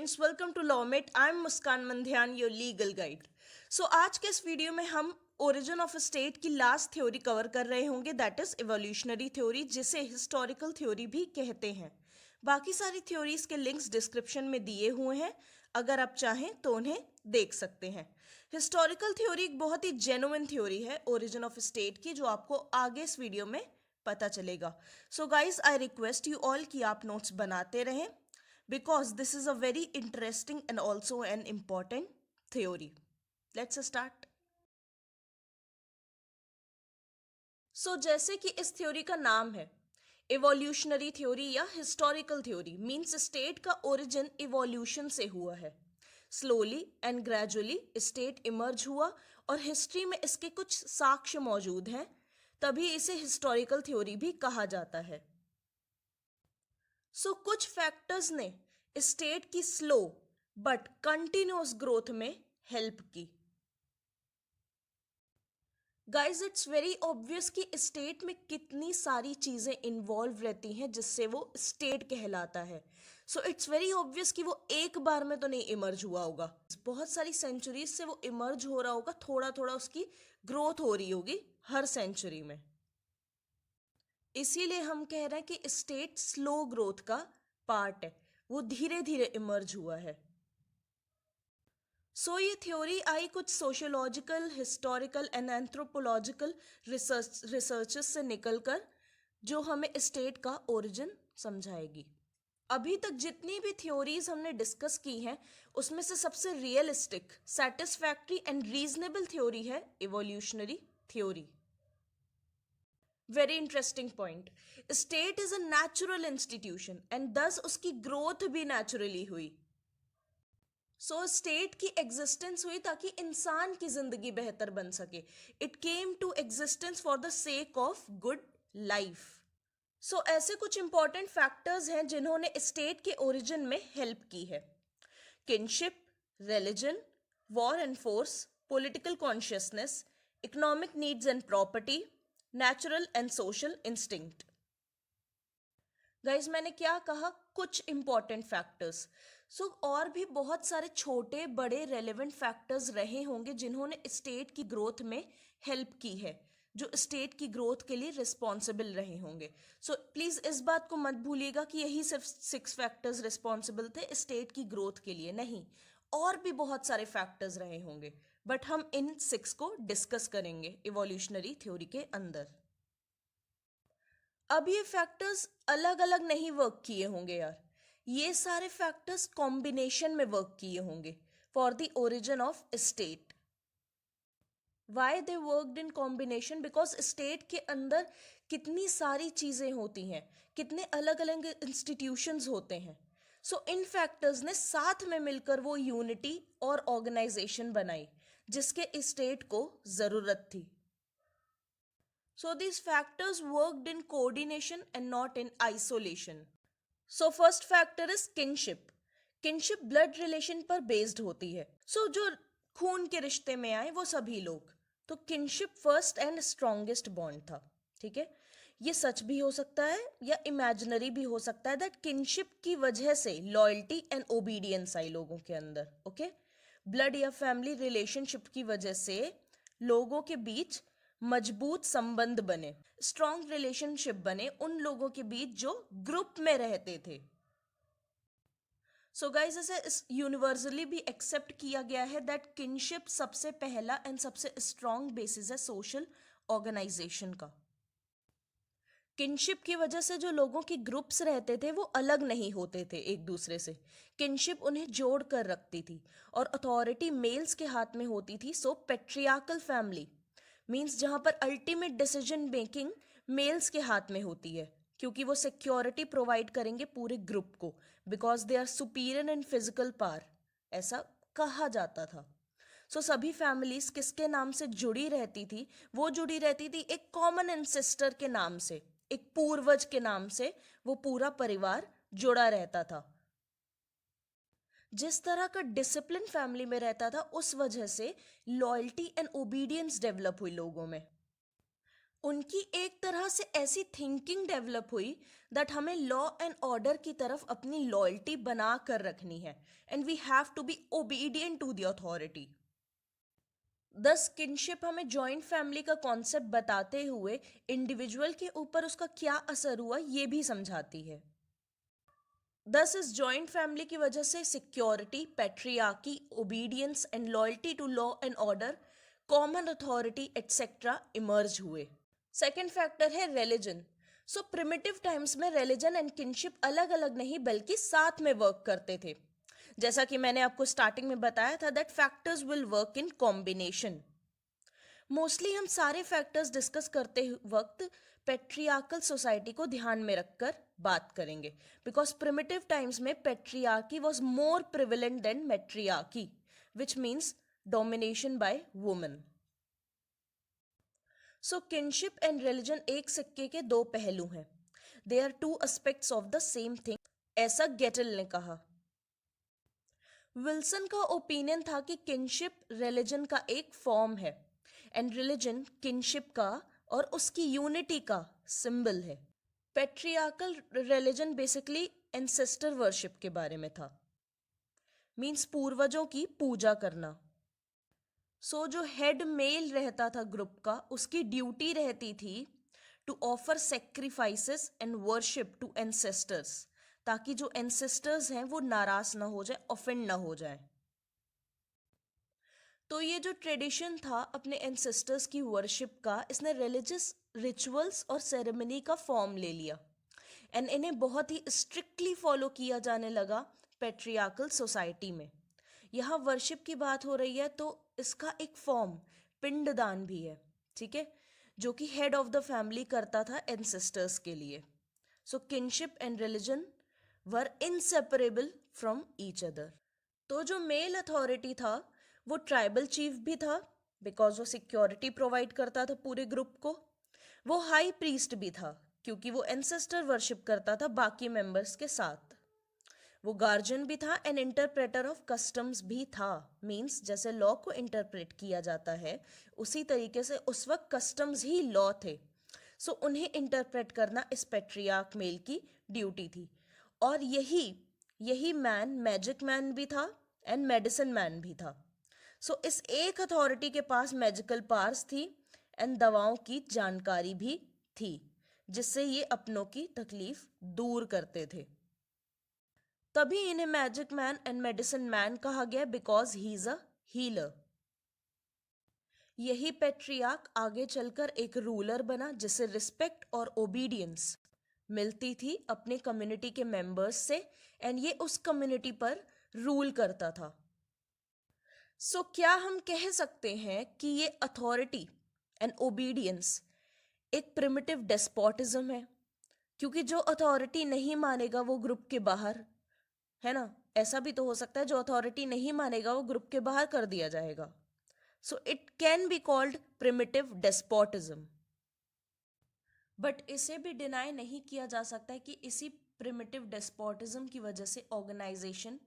Friends, welcome to Lawmate. I am Muskan Mandhyan, your legal guide. So आज के इस video में हम ओरिजिन ऑफ स्टेट की लास्ट थ्योरी कवर कर रहे होंगे, दैट इज इवोल्यूशनरी थ्योरी, जिसे हिस्टोरिकल थ्योरी भी कहते हैं। बाकी सारी थ्योरीज के लिंक्स डिस्क्रिप्शन में दिए हुए हैं, अगर आप चाहें तो उन्हें देख सकते हैं। हिस्टोरिकल थ्योरी एक बहुत ही जेन्युइन थ्योरी है ओरिजिन ऑफ स्टेट की, जो आपको आगे इस वीडियो में पता चलेगा। So guys, I request you all कि आप नोट्स बनाते रहें, because this is a very interesting and also an important theory. Let's start. So जैसे कि इस थ्योरी का नाम है इवोल्यूशनरी थ्योरी या हिस्टोरिकल थ्योरी, मीन्स स्टेट का ओरिजिन इवोल्यूशन से हुआ है। Slowly and gradually state emerge हुआ और हिस्ट्री में इसके कुछ साक्ष्य मौजूद हैं, तभी इसे हिस्टोरिकल थ्योरी भी कहा जाता है। सो कुछ फैक्टर्स ने स्टेट की स्लो बट कंटिन्यूअस ग्रोथ में हेल्प की। गाइज, इट्स वेरी ऑब्वियस कि स्टेट में कितनी सारी चीजें इन्वॉल्व रहती हैं जिससे वो स्टेट कहलाता है। सो इट्स वेरी ऑब्वियस कि वो एक बार में तो नहीं इमर्ज हुआ होगा, बहुत सारी सेंचुरीज से वो इमर्ज हो रहा होगा, थोड़ा थोड़ा उसकी ग्रोथ हो रही होगी हर सेंचुरी में। इसीलिए हम कह रहे हैं कि स्टेट स्लो ग्रोथ का पार्ट है, वो धीरे धीरे इमर्ज हुआ है। सो ये थ्योरी आई कुछ sociological, historical and anthropological researches से निकलकर, जो हमें स्टेट का ओरिजिन समझाएगी। अभी तक जितनी भी थ्योरीज हमने डिस्कस की हैं, उसमें से सबसे realistic, satisfactory and reasonable theory है evolutionary theory. Very interesting point. State is a natural institution and thus उसकी ग्रोथ भी नेचुरली हुई। सो स्टेट की एग्जिस्टेंस हुई ताकि इंसान की जिंदगी बेहतर बन सके। It came to existence for the sake of good life. So ऐसे कुछ इंपॉर्टेंट फैक्टर्स हैं जिन्होंने स्टेट के ओरिजिन में हेल्प की है। Kinship, religion, war and force, political consciousness, economic needs and property, natural and social instinct. Guys, मैंने क्या कहा? कुछ इंपॉर्टेंट फैक्टर्स। सो और भी बहुत सारे छोटे बड़े रेलेवेंट फैक्टर्स रहे होंगे जिन्होंने स्टेट की ग्रोथ में हेल्प की है, जो स्टेट की ग्रोथ के लिए रिस्पॉन्सिबल रहे होंगे। सो प्लीज इस बात को मत भूलिएगा कि यही सिर्फ 6 फैक्टर्स रिस्पॉन्सिबल थे स्टेट की ग्रोथ के लिए, नहीं, और भी बहुत सारे फैक्टर्स रहे होंगे, बट हम इन 6 को डिस्कस करेंगे इवोल्यूशनरी थ्योरी के अंदर। अब ये फैक्टर्स अलग अलग नहीं वर्क किए होंगे यार, ये सारे फैक्टर्स कॉम्बिनेशन में वर्क किए होंगे for the origin of state. Why they worked in combination? Because state के अंदर कितनी सारी चीजें होती हैं, कितने अलग अलग इंस्टीट्यूशंस होते हैं। सो इन फैक्टर्स ने साथ में मिलकर वो यूनिटी और ऑर्गेनाइजेशन बनाई जिसके स्टेट को जरूरत थी। So these factors worked in coordination and not in isolation. So first factor is kinship. Kinship blood relation पर based होती है. So जो खून के रिश्ते में आए वो सभी लोग, तो kinship first and strongest bond था. ठीक है, ये सच भी हो सकता है या इमेजिनरी भी हो सकता है, दैट किनशिप की वजह से लॉयल्टी एंड ओबीडियंस आई लोगों के अंदर। ओके, ब्लड या फैमिली रिलेशनशिप की वजह से लोगों के बीच मजबूत संबंध बने, स्ट्रॉन्ग रिलेशनशिप बने उन लोगों के बीच जो ग्रुप में रहते थे। सो गाइज, ऐसे इस यूनिवर्सली भी एक्सेप्ट किया गया है दैट किनशिप सबसे पहला एंड सबसे स्ट्रॉन्ग बेसिस है सोशल ऑर्गेनाइजेशन का। किनशिप की वजह से जो लोगों की ग्रुप्स रहते थे वो अलग नहीं होते थे एक दूसरे से, किनशिप उन्हें जोड़ कर रखती थी और अथॉरिटी मेल्स के हाथ में होती थी। सो पेट्रियार्कल फैमिली मीन्स जहां पर अल्टीमेट डिसीजन मेकिंग मेल्स के हाथ में होती है, क्योंकि वो सिक्योरिटी प्रोवाइड करेंगे पूरे ग्रुप को, because they are superior in physical power, ऐसा कहा जाता था। सो सभी फैमिलीज किसके नाम से जुड़ी रहती थी? वो जुड़ी रहती थी एक कॉमन एंसेस्टर के नाम से, एक पूर्वज के नाम से वो पूरा परिवार जुड़ा रहता था। जिस तरह का डिसिप्लिन फैमिली में रहता था, उस वजह से लॉयल्टी एंड ओबीडियंस डेवलप हुई लोगों में। उनकी एक तरह से ऐसी थिंकिंग डेवलप हुई दैट हमें लॉ एंड ऑर्डर की तरफ अपनी लॉयल्टी बना कर रखनी है and we have to be obedient to the authority. दस किनशिप हमें जॉइंट फैमिली का कॉन्सेप्ट बताते हुए इंडिविजुअल के ऊपर उसका क्या असर हुआ ये भी समझाती है। दस इस जॉइंट फैमिली की वजह से security, patriarchy, obedience and loyalty to law and order, common authority etcetera emerge हुए। सेकेंड फैक्टर है रिलीजन। सो प्रिमिटिव टाइम्स में रिलीजन एंड किनशिप अलग अलग नहीं बल्कि साथ में वर्क करते थे। जैसा कि मैंने आपको स्टार्टिंग में बताया था that factors will work in combination. Mostly हम सारे फैक्टर्स डिस्कस करते वक्त पेट्रियार्कल सोसाइटी को ध्यान में रखकर बात करेंगे बिकॉज प्रिमिटिव टाइम्स में patriarchy was more prevalent than matriarchy which means domination by women. So kinship and religion एक सिक्के के दो पहलू हैं। They are two aspects of the same thing, ऐसा गेटल ने कहा। विल्सन का ओपिनियन था कि किनशिप रिलीजन का एक फॉर्म है एंड रिलीजन किनशिप का और उसकी यूनिटी का सिंबल है। Patriarchal religion basically ancestor worship के बारे में था, मीन्स पूर्वजों की पूजा करना। सो जो हेड मेल रहता था ग्रुप का उसकी ड्यूटी रहती थी to offer sacrifices and worship to ancestors, ताकि जो एंसेस्टर्स हैं वो नाराज ना हो जाए, ऑफेंड ना हो जाए। तो ये जो ट्रेडिशन था अपने एंसेस्टर्स की वर्शिप का, इसने रिलीजियस रिचुअल्स और सेरेमनी का फॉर्म ले लिया एंड इन्हें बहुत ही स्ट्रिक्टली फॉलो किया जाने लगा पेट्रियार्कल सोसाइटी में। यहाँ वर्शिप की बात हो रही है तो इसका एक फॉर्म पिंडदान भी है, ठीक है, जो कि हेड ऑफ द फैमिली करता था एंसेस्टर्स के लिए। So kinship and religion were inseparable from each other. तो जो मेल अथॉरिटी था वो ट्राइबल चीफ भी था बिकॉज वो सिक्योरिटी प्रोवाइड करता था पूरे ग्रुप को। वो हाई प्रीस्ट भी था क्योंकि वो एंसेस्टर वर्शिप करता था बाकी मेंबर्स के साथ। वो गार्जियन भी था एंड इंटरप्रेटर ऑफ कस्टम्स भी था, मींस जैसे लॉ को इंटरप्रेट किया जाता है उसी तरीके से उस वक्त कस्टम्स ही लॉ थे। सो उन्हें इंटरप्रेट करना इस पेट्रियार्क मेल की ड्यूटी थी। और यही यही मैन मैजिक मैन भी था एंड मेडिसिन मैन भी था। सो इस एक अथॉरिटी के पास मैजिकल पावर्स थी एंड दवाओं की जानकारी भी थी जिससे ये अपनों की तकलीफ दूर करते थे। तभी इन्हें magic man and medicine man कहा गया because he is a healer. यही पेट्रियार्क आगे चलकर एक रूलर बना जिसे रिस्पेक्ट और ओबीडियंस मिलती थी अपने कम्युनिटी के मेंबर्स से एंड ये उस कम्युनिटी पर रूल करता था। सो क्या हम कह सकते हैं कि ये अथॉरिटी एंड ओबीडियंस एक प्रिमिटिव डेस्पोटिज्म है, क्योंकि जो अथॉरिटी नहीं मानेगा वो ग्रुप के बाहर, है ना, ऐसा भी तो हो सकता है जो अथॉरिटी नहीं मानेगा वो ग्रुप के बाहर कर दिया जाएगा। So it can be called primitive despotism. But इसे भी डिनाई नहीं किया जा सकता है कि इसी प्रिमिटिव डेस्पोटिज्म की वजह से ऑर्गेनाइजेशन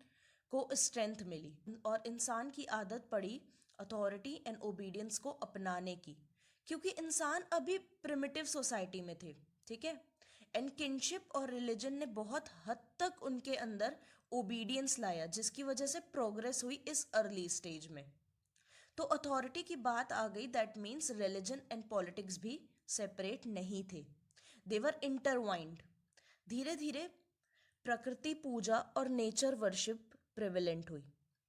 को स्ट्रेंथ मिली और इंसान की आदत पड़ी अथॉरिटी एंड ओबीडियंस को अपनाने की, क्योंकि इंसान अभी प्रिमिटिव सोसाइटी में थे, ठीक है। एंड किनशिप और रिलीजन ने बहुत हद तक उनके अंदर ओबीडियंस लाया जिसकी वजह से प्रोग्रेस हुई इस अर्ली स्टेज में। तो अथॉरिटी की बात आ गई, that means religion and politics भी सेपरेट नहीं थे, देवर इंटरवाइंड। धीरे धीरे प्रकृति पूजा और नेचर वर्शिप प्रेवलेंट हुई,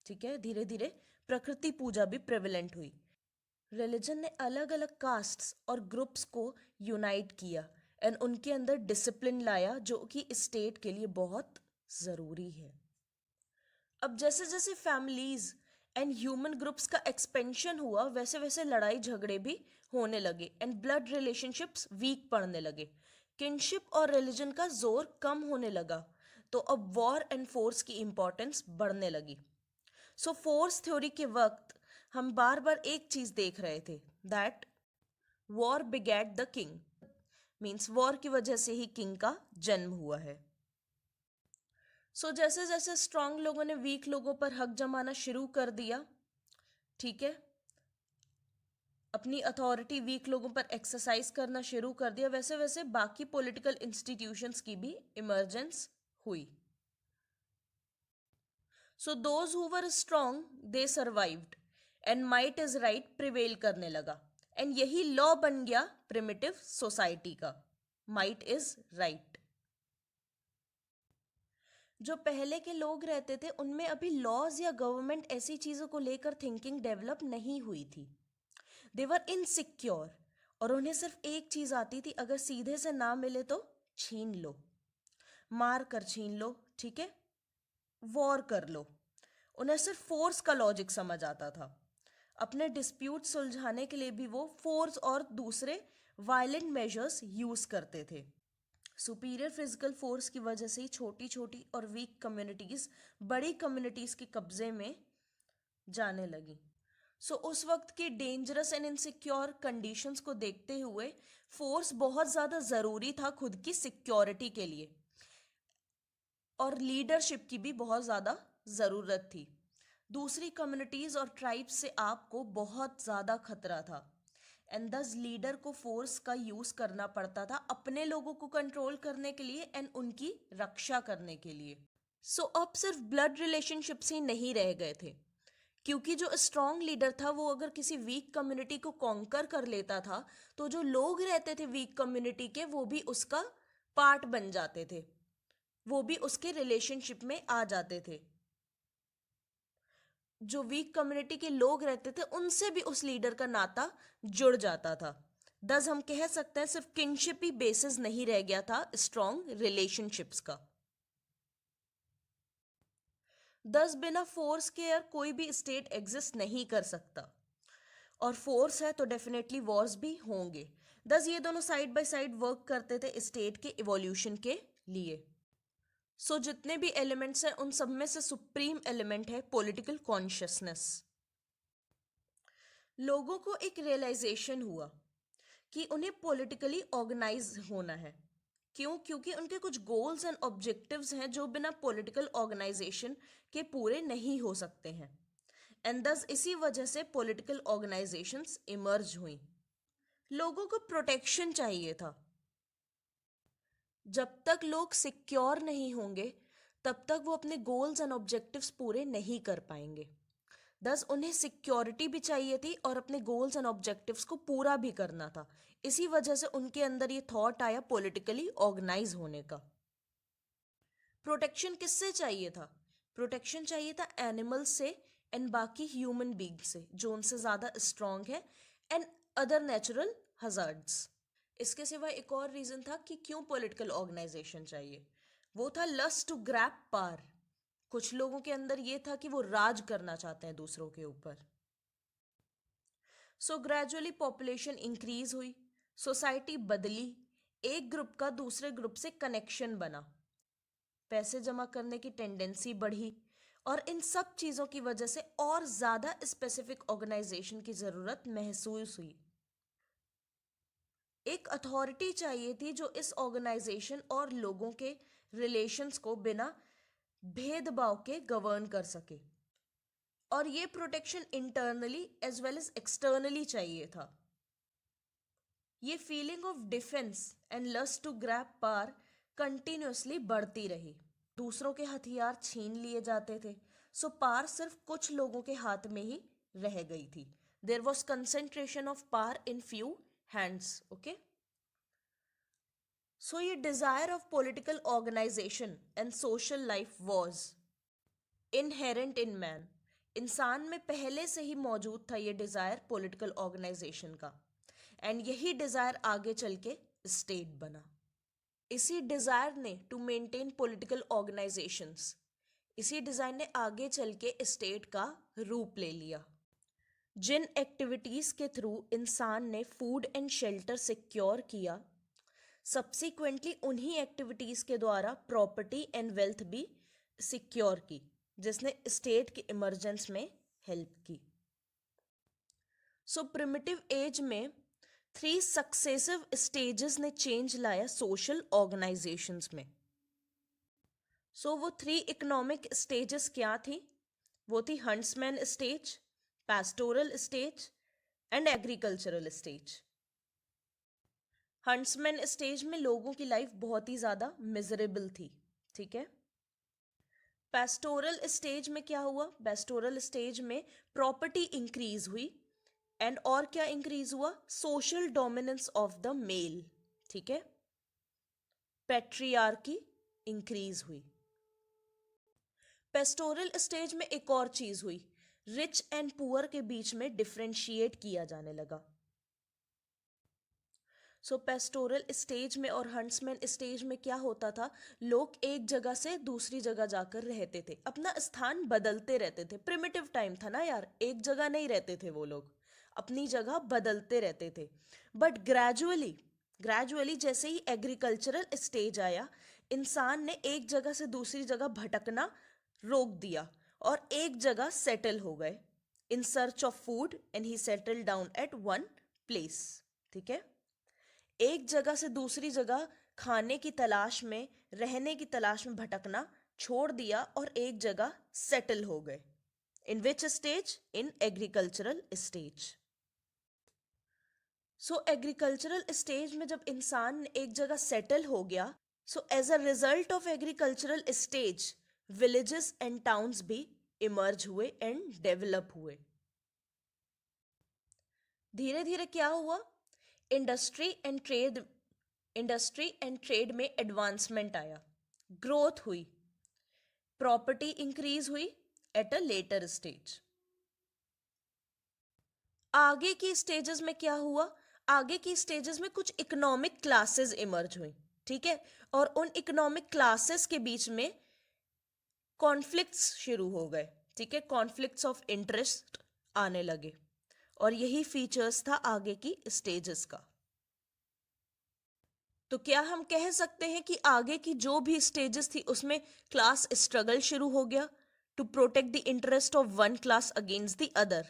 ठीक है, धीरे धीरे प्रकृति पूजा भी प्रेवलेंट हुई। रिलीजन ने अलग अलग कास्ट्स और ग्रुप्स को यूनाइट किया एंड उनके अंदर डिसिप्लिन लाया जो कि स्टेट के लिए बहुत ज़रूरी है। अब जैसे जैसे फैमिलीज एंड ह्यूमन ग्रुप्स का एक्सपेंशन हुआ वैसे वैसे लड़ाई झगड़े भी होने लगे एंड ब्लड रिलेशनशिप्स वीक पड़ने लगे। किनशिप और रिलीजन का जोर कम होने लगा तो अब वॉर एंड फोर्स की इंपॉर्टेंस बढ़ने लगी। सो फोर्स थ्योरी के वक्त हम बार बार एक चीज देख रहे थे, that war begat the king, means war की वजह से ही किंग का जन्म हुआ है। सो जैसे जैसे स्ट्रांग लोगों ने वीक लोगों पर हक जमाना शुरू कर दिया, ठीक है, अपनी अथॉरिटी वीक लोगों पर एक्सरसाइज करना शुरू कर दिया, वैसे वैसे बाकी पॉलिटिकल इंस्टीट्यूशंस की भी इमर्जेंस हुई. So those who were strong they survived and might is right prevail करने लगा. एंड यही लॉ बन गया प्रिमिटिव सोसाइटी का, माइट इज राइट. जो पहले के लोग रहते थे उनमें अभी लॉज या गवर्नमेंट ऐसी चीजों को लेकर थिंकिंग डेवलप नहीं हुई थी. दे वर इनसिक्योर और उन्हें सिर्फ एक चीज आती थी, अगर सीधे से ना मिले तो छीन लो, मार कर छीन लो, ठीक है, वॉर कर लो. उन्हें सिर्फ फोर्स का लॉजिक समझ आता था. अपने डिस्प्यूट सुलझाने के लिए भी वो फोर्स और दूसरे वायलेंट मेजर्स यूज करते थे. सुपीरियर फिजिकल फोर्स की वजह से ही छोटी छोटी और वीक कम्युनिटीज बड़ी कम्युनिटीज के कब्जे में जाने लगी. सो उस वक्त की डेंजरस एंड इनसिक्योर कंडीशंस को देखते हुए फोर्स बहुत ज़्यादा ज़रूरी था खुद की सिक्योरिटी के लिए, और लीडरशिप की भी बहुत ज़्यादा ज़रूरत थी. दूसरी कम्युनिटीज़ और ट्राइब्स से आपको बहुत ज़्यादा खतरा था, एंड दस लीडर को फोर्स का यूज़ करना पड़ता था अपने लोगों को कंट्रोल करने के लिए एंड उनकी रक्षा करने के लिए. सो अब सिर्फ ब्लड रिलेशनशिप्स ही नहीं रह गए थे, क्योंकि जो स्ट्रॉन्ग लीडर था वो अगर किसी वीक कम्युनिटी को कॉन्कर कर लेता था तो जो लोग रहते थे वीक कम्युनिटी के वो भी उसका पार्ट बन जाते थे, वो भी उसके रिलेशनशिप में आ जाते थे. जो वीक कम्युनिटी के लोग रहते थे उनसे भी उस लीडर का नाता जुड़ जाता था. दस हम कह सकते हैं सिर्फ किंगशिप ही बेसिस नहीं रह गया था स्ट्रॉन्ग रिलेशनशिप्स का. दस बिना फोर्स के यार कोई भी स्टेट एग्जिस्ट नहीं कर सकता, और फोर्स है तो डेफिनेटली वॉर्स भी होंगे. दस ये दोनों साइड बाय साइड वर्क करते थे स्टेट के इवोल्यूशन के लिए. सो जितने भी एलिमेंट्स हैं उन सब में से सुप्रीम एलिमेंट है पॉलिटिकल कॉन्शियसनेस. लोगों को एक रियलाइजेशन हुआ कि उन्हें पॉलिटिकली ऑर्गेनाइज होना है. क्यों? क्योंकि उनके कुछ गोल्स एंड ऑब्जेक्टिव्स हैं जो बिना पॉलिटिकल ऑर्गेनाइजेशन के पूरे नहीं हो सकते हैं, एंड दस इसी वजह से पॉलिटिकल ऑर्गेनाइजेशंस इमर्ज हुई. लोगों को प्रोटेक्शन चाहिए था. जब तक लोग सिक्योर नहीं होंगे तब तक वो अपने गोल्स एंड ऑब्जेक्टिव्स पूरे नहीं कर पाएंगे. दस उन्हें सिक्योरिटी भी चाहिए थी और अपने गोल्स एंड ऑब्जेक्टिव्स को पूरा भी करना था. इसी वजह से उनके अंदर ये थॉट आया पॉलिटिकली ऑर्गेनाइज होने का. प्रोटेक्शन किससे चाहिए था? प्रोटेक्शन चाहिए था एनिमल्स से एंड बाकी ह्यूमन बींग से जो उनसे ज़्यादा स्ट्रांग है, एंड अदर नेचुरल हजार्ड्स. इसके सिवा एक और रीज़न था कि क्यों पॉलिटिकल ऑर्गेनाइजेशन चाहिए. वो था लस्ट टू ग्रैब पावर. कुछ लोगों के अंदर ये था कि वो राज करना चाहते हैं दूसरों के ऊपर. सो ग्रेजुअली पॉपुलेशन इंक्रीज हुई, सोसाइटी बदली, एक ग्रुप का दूसरे ग्रुप से कनेक्शन बना, पैसे जमा करने की टेंडेंसी बढ़ी, और इन सब चीज़ों की वजह से और ज़्यादा स्पेसिफिक ऑर्गेनाइजेशन की ज़रूरत महसूस हुई. एक अथॉरिटी चाहिए थी जो इस ऑर्गेनाइजेशन और लोगों के रिलेशंस को बिना भेदभाव के गवर्न कर सके, और ये protection internally as well as externally चाहिए था. ये feeling of defence and lust to grab power continuously बढ़ती रही. दूसरों के हथियार छीन लिए जाते थे, सो पावर सिर्फ कुछ लोगों के हाथ में ही रह गई थी. There was concentration of power in few hands. Okay, so ये desire of political organisation and social life was inherent in man. इंसान में पहले से ही मौजूद था ये डिजायर पॉलिटिकल ऑर्गेनाइजेशन का, एंड यही डिजायर आगे चल के स्टेट बना. इसी डिजायर ने टू मेंटेन पॉलिटिकल ऑर्गेनाइजेशंस, इसी डिजायर ने आगे चल के स्टेट का रूप ले लिया. जिन एक्टिविटीज के थ्रू इंसान ने फूड एंड शेल्टर सिक्योर किया, सब्सिक्वेंटली उन्हीं एक्टिविटीज के द्वारा प्रॉपर्टी एंड वेल्थ भी सिक्योर की, जिसने स्टेट की इमरजेंस में हेल्प की. सो प्रिमिटिव एज में 3 सक्सेसिव स्टेजेस ने चेंज लाया सोशल ऑर्गेनाइजेशंस में. सो वो 3 इकोनॉमिक स्टेजेस क्या थी? वो थी huntsman stage, pastoral stage and agricultural stage. Huntsman stage में लोगों की लाइफ बहुत ही ज़्यादा मिजरेबल थी, ठीक है। पेस्टोरल स्टेज में क्या हुआ? पेस्टोरल स्टेज में प्रॉपर्टी इंक्रीज हुई एंड और क्या इंक्रीज हुआ? Social dominance of the male, ठीक है। पैट्रियार्की इंक्रीज हुई। पेस्टोरल स्टेज में एक और चीज हुई, रिच एंड पुअर के बीच में डिफरेंशिएट किया जाने लगा। सो पेस्टोरल स्टेज में और हंट्समैन स्टेज में क्या होता था, लोग एक जगह से दूसरी जगह जाकर रहते थे, अपना स्थान बदलते रहते थे। प्रिमिटिव टाइम था ना यार, एक जगह नहीं रहते थे वो लोग, अपनी जगह बदलते रहते थे। बट ग्रेजुअली ग्रेजुअली जैसे ही एग्रीकल्चरल स्टेज आया, इंसान ने एक जगह से दूसरी जगह भटकना रोक दिया और एक जगह सेटल हो गए in search of food and he settle down at one place, ठीक है। एक जगह से दूसरी जगह खाने की तलाश में, रहने की तलाश में भटकना छोड़ दिया और एक जगह सेटल हो गए। In which stage? In agricultural stage. So agricultural stage में जब इंसान एक जगह सेटल हो गया, so as a result of agricultural stage villages and towns भी इमर्ज हुए एंड डेवलप हुए। धीरे धीरे क्या हुआ? इंडस्ट्री एंड ट्रेड में एडवांसमेंट आया, ग्रोथ हुई, प्रॉपर्टी इंक्रीज हुई एट अ लेटर स्टेज। आगे की स्टेजेस में क्या हुआ? आगे की स्टेजेस में कुछ इकोनॉमिक क्लासेस इमर्ज हुई, ठीक है। और उन इकोनॉमिक क्लासेस के बीच में कॉन्फ्लिक्ट्स शुरू हो गए, ठीक है। कॉन्फ्लिक्ट्स ऑफ इंटरेस्ट आने लगे और यही फीचर्स था आगे की स्टेजेस का। तो क्या हम कह सकते हैं कि आगे की जो भी स्टेजेस थी उसमें क्लास स्ट्रगल शुरू हो गया to protect the interest of one class against the other?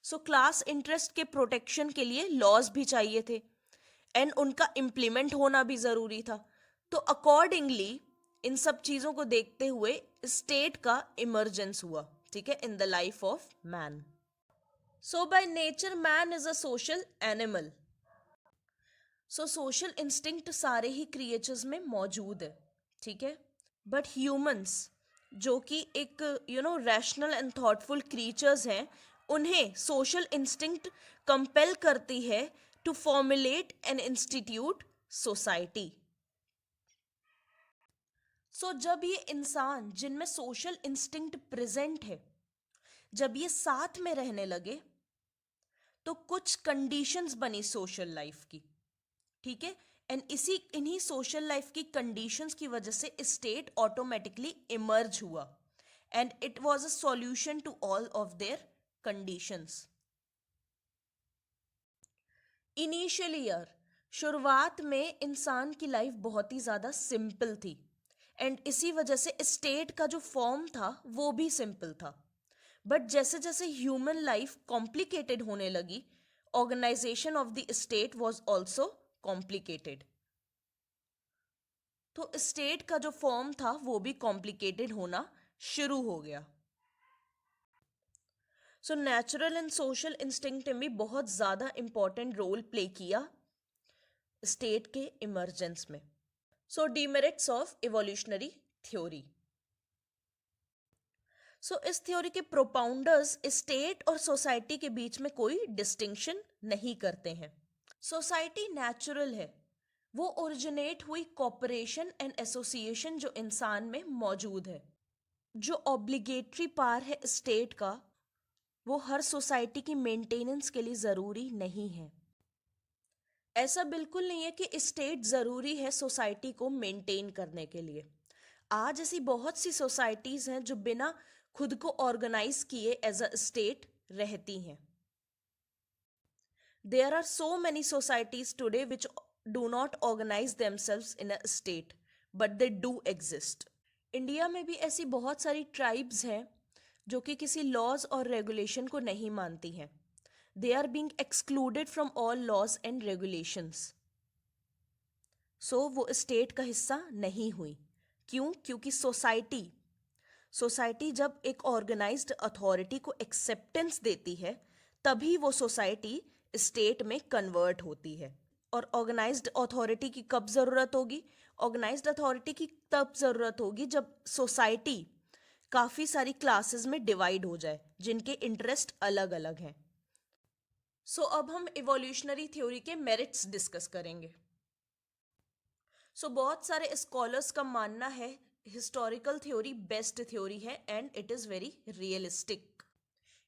So class interest के प्रोटेक्शन के लिए लॉज भी चाहिए थे एंड उनका इम्प्लीमेंट होना भी जरूरी था। तो अकॉर्डिंगली इन सब चीजों को देखते हुए स्टेट का इमरजेंस हुआ, ठीक है, in the life of man. So by nature man is a social animal. So social instinct सारे ही क्रिएचर्स में मौजूद है, ठीक है। बट ह्यूमंस जो कि एक रैशनल एंड थॉटफुल क्रिएचर्स हैं, उन्हें सोशल इंस्टिंक्ट कंपेल करती है to formulate an institute society. So जब ये इंसान जिनमें सोशल इंस्टिंक्ट प्रेजेंट है, जब ये साथ में रहने लगे तो कुछ कंडीशंस बनी सोशल लाइफ की, ठीक है। एंड इन्हीं सोशल लाइफ की कंडीशंस की वजह से स्टेट ऑटोमेटिकली इमर्ज हुआ and it was a solution to all of their conditions. Initially यार, शुरुआत में इंसान की लाइफ बहुत ही ज़्यादा सिंपल थी एंड इसी वजह से स्टेट का जो फॉर्म था वो भी सिंपल था। बट जैसे जैसे ह्यूमन लाइफ कॉम्प्लिकेटेड होने लगी, organization of the state was also complicated. तो स्टेट का जो फॉर्म था वो भी कॉम्प्लिकेटेड होना शुरू हो गया। So natural and social instinct ने भी बहुत ज़्यादा इंपॉर्टेंट रोल प्ले किया स्टेट के इमरजेंस में। सो डीमेरिट्स ऑफ इवोल्यूशनरी थ्योरी। सो इस थ्योरी के प्रोपाउंडर्स स्टेट और सोसाइटी के बीच में कोई डिस्टिंक्शन नहीं करते हैं। सोसाइटी नेचुरल है, वो ओरिजिनेट हुई कॉपरेशन एंड एसोसिएशन जो इंसान में मौजूद है। जो ऑब्लिगेटरी पावर है स्टेट का, वो हर सोसाइटी की मेंटेनेंस के लिए ज़रूरी नहीं है। ऐसा बिल्कुल नहीं है कि स्टेट ज़रूरी है सोसाइटी को मेंटेन करने के लिए। आज ऐसी बहुत सी सोसाइटीज़ हैं जो बिना खुद को ऑर्गेनाइज किए एज अ स्टेट रहती हैं। There are so many societies today which do not organize themselves in a state, but they do exist. India में भी ऐसी बहुत सारी ट्राइब्स हैं जो कि किसी लॉज और रेगुलेशन को नहीं मानती हैं। They are being excluded from all laws and regulations. So वो स्टेट का हिस्सा नहीं हुई। क्यों? क्योंकि सोसाइटी जब एक ऑर्गेनाइज्ड अथॉरिटी को एक्सेप्टेंस देती है तभी वो सोसाइटी स्टेट में कन्वर्ट होती है। और ऑर्गेनाइज्ड अथॉरिटी की कब ज़रूरत होगी? ऑर्गेनाइज्ड अथॉरिटी की तब ज़रूरत होगी जब सोसाइटी काफ़ी सारी क्लासेस में डिवाइड हो जाए जिनके इंटरेस्ट अलग अलग हैं। सो अब हम इवोल्यूशनरी थ्योरी के मेरिट्स डिस्कस करेंगे। बहुत सारे स्कॉलर्स का मानना है हिस्टोरिकल थ्योरी बेस्ट थ्योरी है and it is very realistic.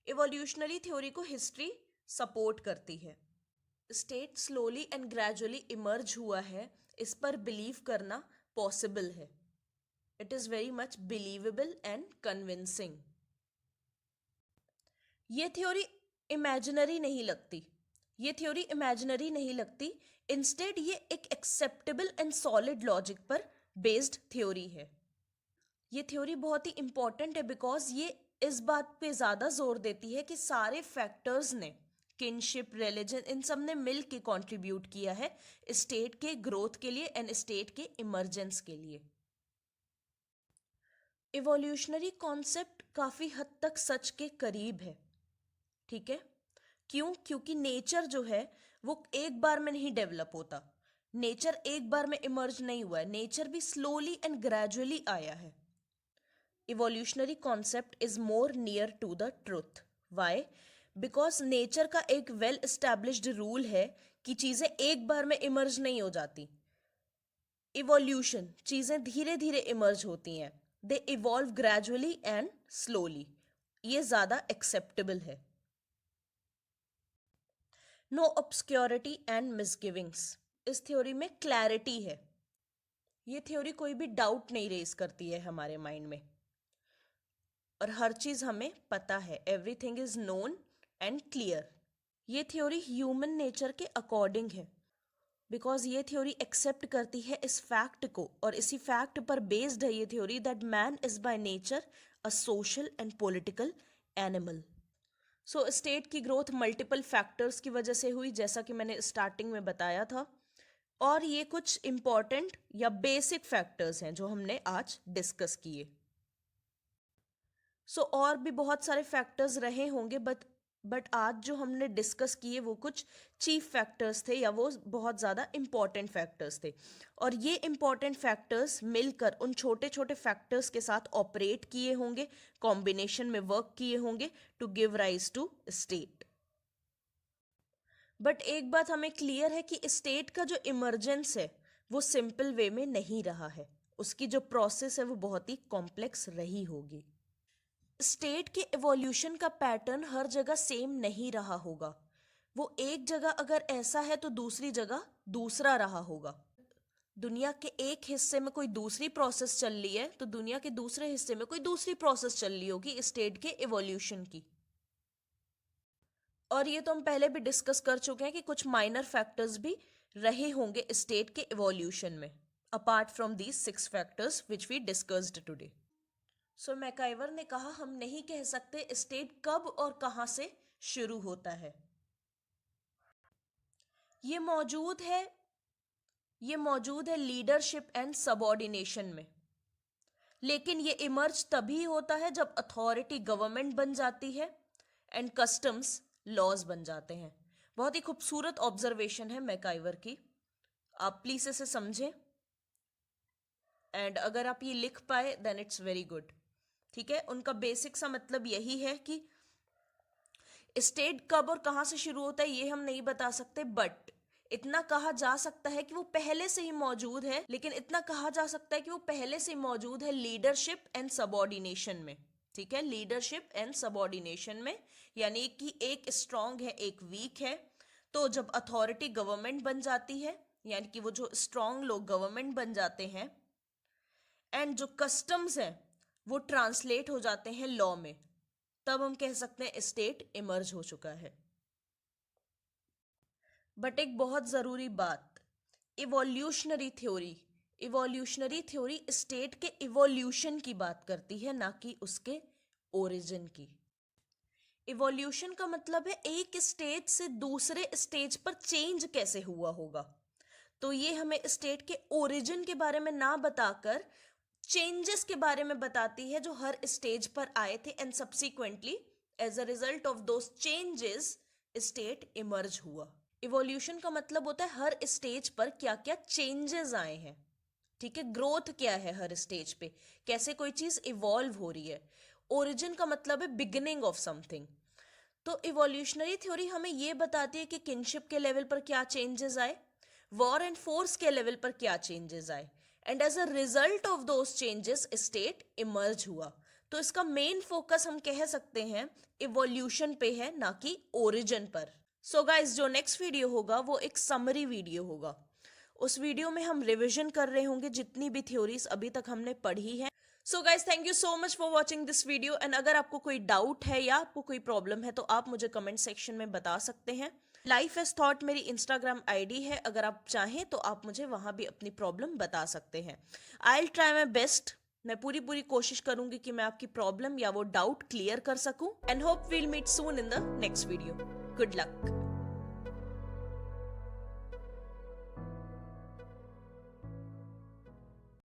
Evolutionary theory को हिस्ट्री सपोर्ट करती है। State slowly and gradually emerge हुआ है, इस पर बिलीव करना पॉसिबल है। It is very much believable and convincing. ये थ्योरी इमेजिनरी नहीं लगती, ये थ्योरी इमेजिनरी नहीं लगती, इंस्टेड ये एक एक्सेप्टेबल एंड सॉलिड लॉजिक पर बेस्ड थ्योरी है। ये थ्योरी बहुत ही इंपॉर्टेंट है बिकॉज ये इस बात पे ज़्यादा जोर देती है कि सारे फैक्टर्स ने, किनशिप, रिलीजन, इन सब ने मिल के कॉन्ट्रीब्यूट किया है स्टेट के ग्रोथ के लिए एंड स्टेट के इमर्जेंस के लिए। इवोल्यूशनरी कॉन्सेप्ट काफ़ी हद तक सच के करीब है, ठीक है? क्यों? क्योंकि नेचर जो है वो एक बार में नहीं डेवलप होता, नेचर एक बार में इमर्ज नहीं हुआ है, नेचर भी स्लोली एंड ग्रेजुअली आया है। Evolutionary concept is more near to the truth. Why? Because nature का एक वेल एस्टैब्लिश्ड रूल है कि चीज़ें एक बार में इमर्ज नहीं हो जाती। इवोल्यूशन, चीज़ें धीरे धीरे इमर्ज होती हैं, दे इवॉल्व ग्रेजुअली एंड स्लोली। ये ज़्यादा एक्सेप्टेबल है। नो ऑब्सक्योरिटी एंड मिसगिविंग्स, इस थ्योरी में क्लैरिटी है। ये थ्योरी कोई भी डाउट नहीं रेज करती है हमारे माइंड में, और हर चीज़ हमें पता है, everything is known and clear. ये थ्योरी ह्यूमन नेचर के अकॉर्डिंग है बिकॉज ये थ्योरी एक्सेप्ट करती है इस फैक्ट को, और इसी फैक्ट पर बेस्ड है ये theory that man is by nature a social and political animal. So state की ग्रोथ मल्टीपल फैक्टर्स की वजह से हुई, जैसा कि मैंने स्टार्टिंग में बताया था, और ये कुछ इंपॉर्टेंट या बेसिक फैक्टर्स हैं जो हमने आज डिस्कस किए। और भी बहुत सारे फैक्टर्स रहे होंगे, बट आज जो हमने डिस्कस किए वो कुछ चीफ फैक्टर्स थे या वो बहुत ज़्यादा इम्पॉर्टेंट फैक्टर्स थे, और ये इम्पॉर्टेंट फैक्टर्स मिलकर उन छोटे छोटे फैक्टर्स के साथ ऑपरेट किए होंगे, कॉम्बिनेशन में वर्क किए होंगे to give rise to state. But एक बात हमें क्लियर है कि स्टेट का जो इमरजेंस है वो सिंपल वे में नहीं रहा है, उसकी जो प्रोसेस है वो बहुत ही कॉम्प्लेक्स रही होगी। स्टेट के एवोल्यूशन का पैटर्न हर जगह सेम नहीं रहा होगा, वो एक जगह अगर ऐसा है तो दूसरी जगह दूसरा रहा होगा। दुनिया के एक हिस्से में कोई दूसरी प्रोसेस चल रही है तो दुनिया के दूसरे हिस्से में कोई दूसरी प्रोसेस चल रही होगी स्टेट के एवोल्यूशन की। और ये तो हम पहले भी डिस्कस कर चुके हैं कि कुछ माइनर फैक्टर्स भी रहे होंगे स्टेट के एवोल्यूशन में, apart from these 6 factors which we discussed today. MacIver ने कहा हम नहीं कह सकते स्टेट कब और कहां से शुरू होता है। ये मौजूद है लीडरशिप एंड सबऑर्डिनेशन में, लेकिन ये इमर्ज तभी होता है जब अथॉरिटी गवर्नमेंट बन जाती है एंड कस्टम्स लॉज बन जाते हैं। बहुत ही खूबसूरत ऑब्जर्वेशन है मैकाइवर की, आप प्लीज इसे समझें, एंड अगर आप ये लिख पाए देन इट्स वेरी गुड। ठीक है, उनका बेसिक सा मतलब यही है कि स्टेट कब और कहां से शुरू होता है ये हम नहीं बता सकते, बट इतना कहा जा सकता है कि वो पहले से ही मौजूद है, लेकिन इतना कहा जा सकता है कि वो पहले से ही मौजूद है लीडरशिप एंड सबऑर्डिनेशन में। ठीक है, लीडरशिप एंड सबऑर्डिनेशन में, यानी कि एक स्ट्रांग है एक वीक है, तो जब अथॉरिटी गवर्नमेंट बन जाती है, यानी कि वो जो स्ट्रांग लोग गवर्नमेंट बन जाते हैं, एंड जो कस्टम्स हैं वो ट्रांसलेट हो जाते हैं लॉ में, तब हम कह सकते हैं स्टेट इमर्ज हो चुका है। बट एक बहुत ज़रूरी बात, इवोल्यूशनरी थ्योरी स्टेट के इवोल्यूशन की बात करती है, ना कि उसके ओरिजिन की। इवोल्यूशन का मतलब है एक स्टेज से दूसरे स्टेज पर चेंज कैसे हुआ होगा, तो ये हमें स्टेट के ओरिजिन के बारे में ना बताकर चेंजेस के बारे में बताती है जो हर स्टेज पर आए थे and subsequently as a result of those changes state emerge हुआ। इवोल्यूशन का मतलब होता है हर स्टेज पर क्या क्या चेंजेस आए हैं, ठीक है, ग्रोथ क्या है हर स्टेज पे, कैसे कोई चीज इवॉल्व हो रही है। ओरिजिन का मतलब है बिगिनिंग ऑफ समथिंग। तो इवोल्यूशनरी थ्योरी हमें ये बताती है कि किनशिप के लेवल पर क्या चेंजेस आए, वॉर एंड फोर्स के लेवल पर क्या चेंजेस आए, and as a result of those changes state emerge हुआ। तो इसका मेन फोकस हम कह सकते हैं इवोल्यूशन पे है, ना कि ओरिजिन पर। सो गाइस, जो नेक्स्ट वीडियो होगा वो एक समरी वीडियो होगा। उस वीडियो में हम रिवीजन कर रहे होंगे जितनी भी थ्योरीज अभी तक हमने पढ़ी है। So guys, thank you so much for watching this video, and अगर आपको कोई डाउट है या आपको कोई प्रॉब्लम है तो आप मुझे कमेंट सेक्शन में बता सकते हैं। लाइफ एज थॉट मेरी इंस्टाग्राम आईडी है, अगर आप चाहें तो आप मुझे वहां भी अपनी प्रॉब्लम बता सकते हैं। I will try my best, मैं पूरी पूरी कोशिश करूंगी कि मैं आपकी प्रॉब्लम या वो डाउट क्लियर कर सकूं, and hope we'll meet soon in the next video. Good luck.